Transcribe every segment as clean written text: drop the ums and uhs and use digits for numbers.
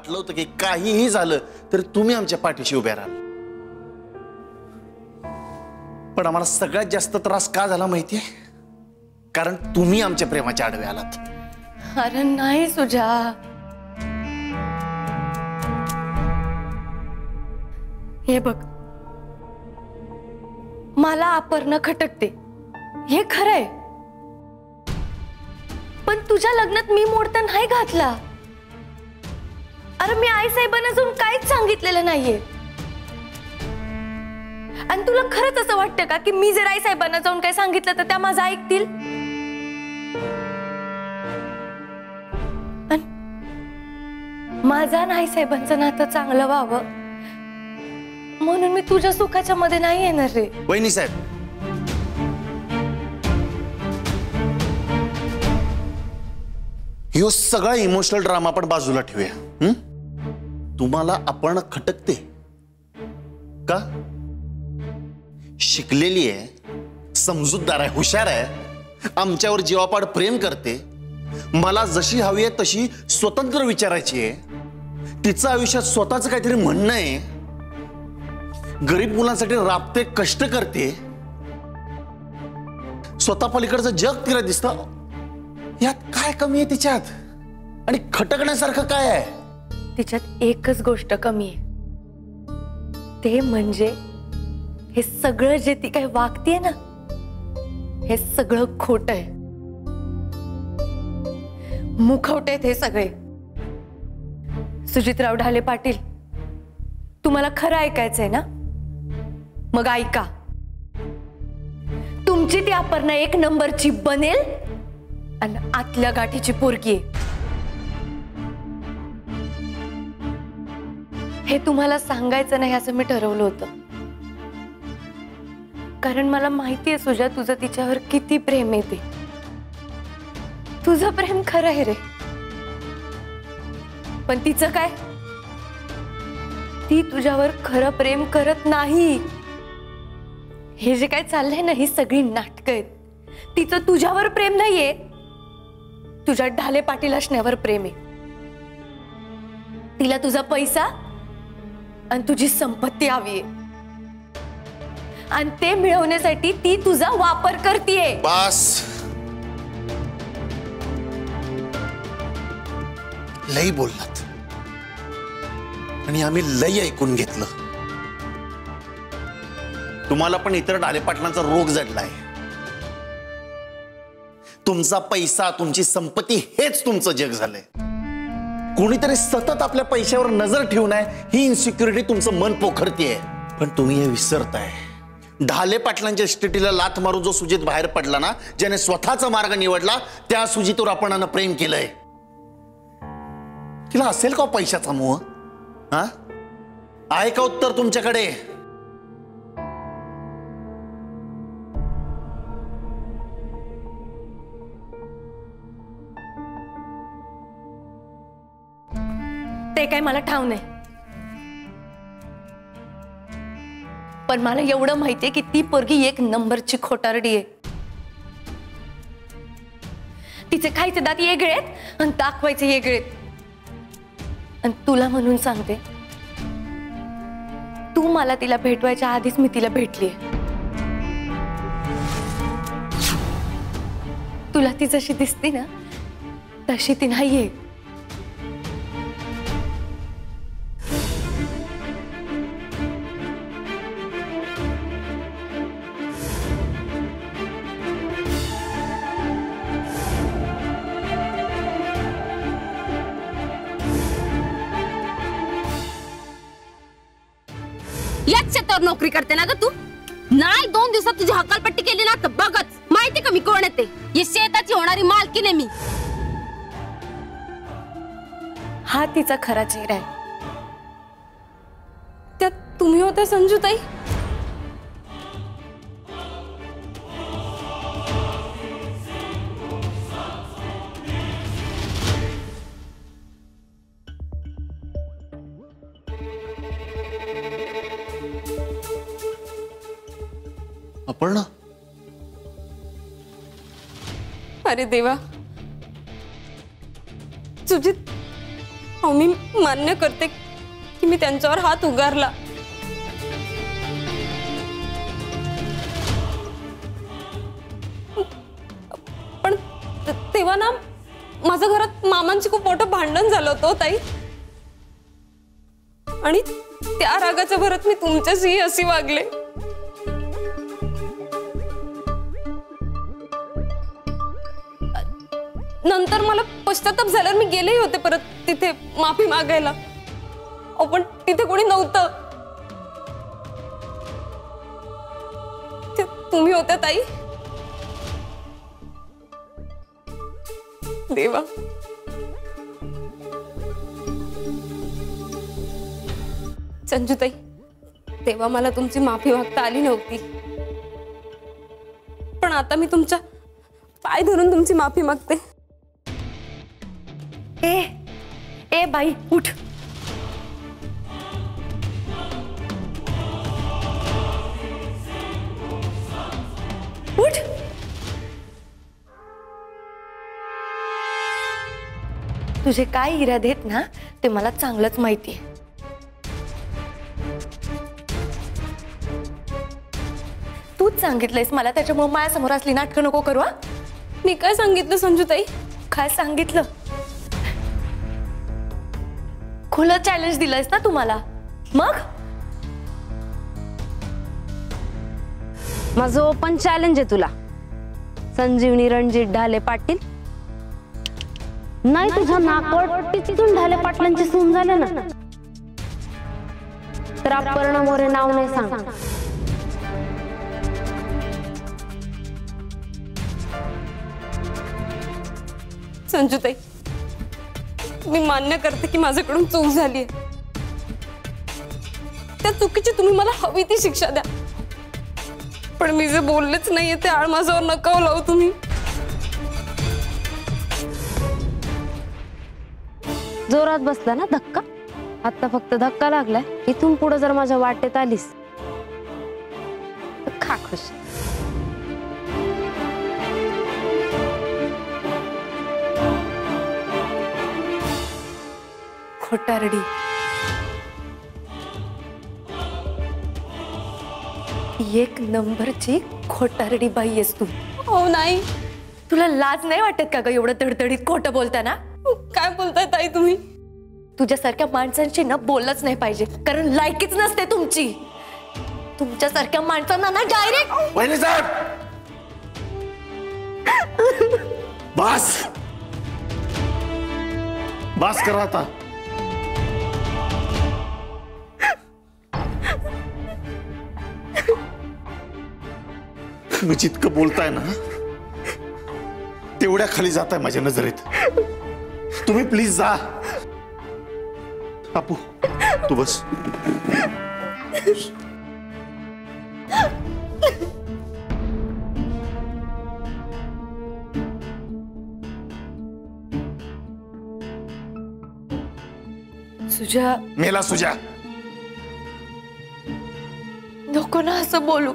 वाटलं होतं की काहीही झालं तर तुम्ही आमच्या पाठीशी उभ्या राहाल. पण आम्हाला सगळ्यात जास्त त्रास का झाला माहितीये? कारण तुम्ही आमच्या प्रेमाच्या आडवे आलात. अरे नाही सुजा, हे बघ, मला अपर्णा खटकते हे खरंय, पण तुझ्या लग्नात मी मोडता नाही घातला. अरे मी आई साहेबांना अजून काहीच सांगितलेलं नाहीये. आणि तुला खरंच असं वाटतं का की मी जर आई साहेबांना जाऊन काय सांगितलं तर त्या माझं ऐकतील? माझा आणि आई साहेबांचं नातं चांगलं व्हावं म्हणून मी तुझ्या सुखाच्या मध्ये नाही येणार रे. वहिनी साहेब, ह्यो सगळा इमोशनल ड्रामा पण बाजूला ठेवूया. तुम्हाला आपण खटकते का? शिकलेली आहे, समजूतदार आहे, हुशार आहे, आमच्यावर जीवापाड प्रेम करते, मला जशी हवी आहे तशी स्वतंत्र विचारायची आहे, तिचं आयुष्यात स्वतःच काहीतरी म्हणणं आहे, गरीब मुलांसाठी राबते, कष्ट करते, स्वतः पलीकडचं जग तिला दिसतं. यात काय कमी आहे तिच्यात? आणि खटकण्यासारखं काय आहे? तिच्यात एकच गोष्ट कमी आहे, ते म्हणजे हे सगळं जे ती काय वागतेय ना, हे सगळं खोटं आहे, मुखवटे आहेत हे सगळे. सुजितराव ढाले पाटील, तुम्हाला खरं ऐकायचंय ना? मग ऐका. तुमची ती अपर्णा एक नंबरची बनेल आणि आतल्या गाठीची पोरगी आहे. हे तुम्हाला सांगायचं नाही असं मी ठरवलं होतं, कारण मला माहिती आहे सुजा, तुझं तिच्यावर किती प्रेम आहे ते. तुझं प्रेम खरं आहे रे, पण तिचं काय? ती तुझ्यावर खरं प्रेम करत नाही. हे जे काय चाललंय ना, ही सगळी नाटकं आहेत. तिचं तुझ्यावर प्रेम नाहीये, तुझ्या ढाले पाटील असण्यावर प्रेम आहे. तिला तुझा पैसा आणि तुझी संपत्ती हवी आहे, आणि ते मिळवण्यासाठी ती तुझा वापर करतीये. बस, लई बोललात आणि आम्ही लई ऐकून घेतलं. तुम्हाला पण इतर ढाले पाटलांचा रोग जडलाय. तुमचा पैसा, तुमची संपत्ती हेच तुमचं जग झालंय. कोणीतरी सतत आपल्या पैशावर नजर ठेवून आहे, ही इन्सिक्युरिटी तुमचं मन पोखरतीये. पण तुम्ही हे विसरताय, ढाले पाटलांच्या इस्टेटीला लाथ मारून जो सुजित बाहेर पडला ना, ज्याने स्वतःचा मार्ग निवडला, त्या सुजितवर आपण प्रेम केलंय. तिला असेल का पैशाचा मोह? हा, आहे का उत्तर तुमच्याकडे? ते काय मला ठाव नाही, पण मला एवढं माहितीये की ती पोरगी एक नंबरची खोटारडी आहे. तिचे खायचे दात वेगळे आहेत आणि दाखवायचे वेगळे आहेत. आणि तुला म्हणून सांगते, तू मला तिला भेटवायच्या आधीच मी तिला भेटलीये. तुला ती जशी दिसते ना तशी ती नाहीये. याच क्षेत्रावर नोकरी करते ना ग तू? नाही 2 दिवसात तुझी हकालपट्टी केली ना तर बघच माहिती का मी कोण येते. ये शेताची होणारी मालकीण आहे मी. हा तिचा खरा चेहरा आहे. त्यात तुम्ही होता संजूताई. अपर्णा, अरे देवा, सुजित अहो मी मान्य करते की मी त्यांच्यावर हात उगारला, पण तेव्हा ना माझ्या घरात मामांची खूप मोठं भांडण झालं होतं ताई, आणि त्या रागाच्या भरात मी तुमच्याशी अशी वागले. नंतर मला पश्चाताप झाल्यावर मी गेलेही होते परत तिथे माफी मागायला, पण तिथे कोणी नव्हतं. तुम्ही होत्या ताई. देवा, संजूताई, तेव्हा मला तुमची माफी मागता आली नव्हती, पण आता मी तुमच्या पाय धरून तुमची माफी मागते. ए बाई उठ. उठ. तुझे काय इरादे आहेत ना ते मला चांगलंच माहिती आहे. तूच सांगितलंयस मला, त्याच्यामुळे माझ्यासमोर असली नाटकं नको करू. मी काय सांगितलं संजूताई? काय सांगितलं? खुलं चॅलेंज दिलंयस ना तुम्हाला. मग माझं ओपन चॅलेंज आहे तुला. संजीवनी रणजित ढाले पाटील नाही तुझ्या नाकवटीतून ढाले पाटलांची सून झाले ना तर अपर्णा मोरे नाव नाही सांग. संजूताई, मी मान्य करते की माझ्याकडून चूक झाली आहे. त्या चुकीची तुम्ही मला हवी ती शिक्षा द्या, पण मी जे बोललेच नाहीये ते आळ माझ्यावर नका लावू तुम्ही. जोरात बसला ना धक्का. आता फक्त धक्का लागलाय, इथून पुढे जर माझ्या वाटेत आलीस तर खा खुश. खोटारडी. एक नंबरची खोटारडी बाई आहेस तू. हो नाही, तुला लाज नाही वाटत का ग एवढं तडतडीत खोटं बोलताना? काय बोलताय ताई तुम्ही? तुझ्यासारख्या माणसांची ना बोललंच नाही पाहिजे, कारण लायकीच नसते तुमची. तुमच्यासारख्या माणसांना ना डायरेक्ट. वहिनी साहेब, बस बस करा आता. तुम्ही जितकं बोलताय ना तेवढ्या खाली जाताय माझ्या नजरेत. तुम्ही प्लीज जा. आपू तू बस. सुजा, मेला सुजा. नको ना असं बोलू.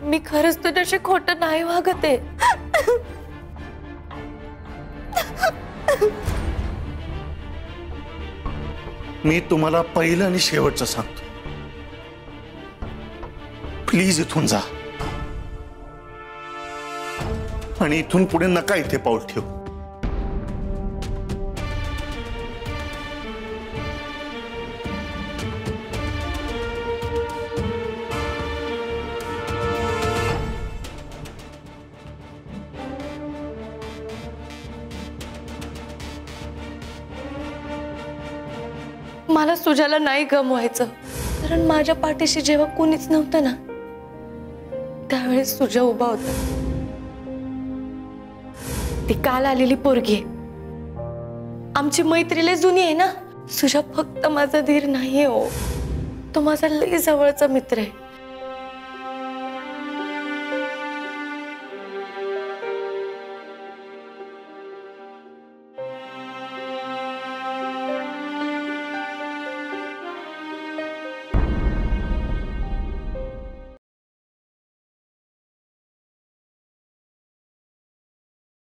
मी खरंच तुझ्याशी खोटं नाही वागत आहे. मी तुम्हाला पहिलं आणि शेवटचं सांगतो, प्लीज इथून जा आणि इथून पुढे नका इथे पाऊल ठेवू. मला सुजाला नाही गमवायचं, कारण माझ्या पाठीशी जेव्हा कोणीच नव्हतं ना त्यावेळेस सुजा उभा होता. ती काल आलेली पोरगी आहे. आमची मैत्री लय जुनी आहे ना. सुजा फक्त माझा धीर नाहीये हो, तो माझा लय जवळचा मित्र आहे.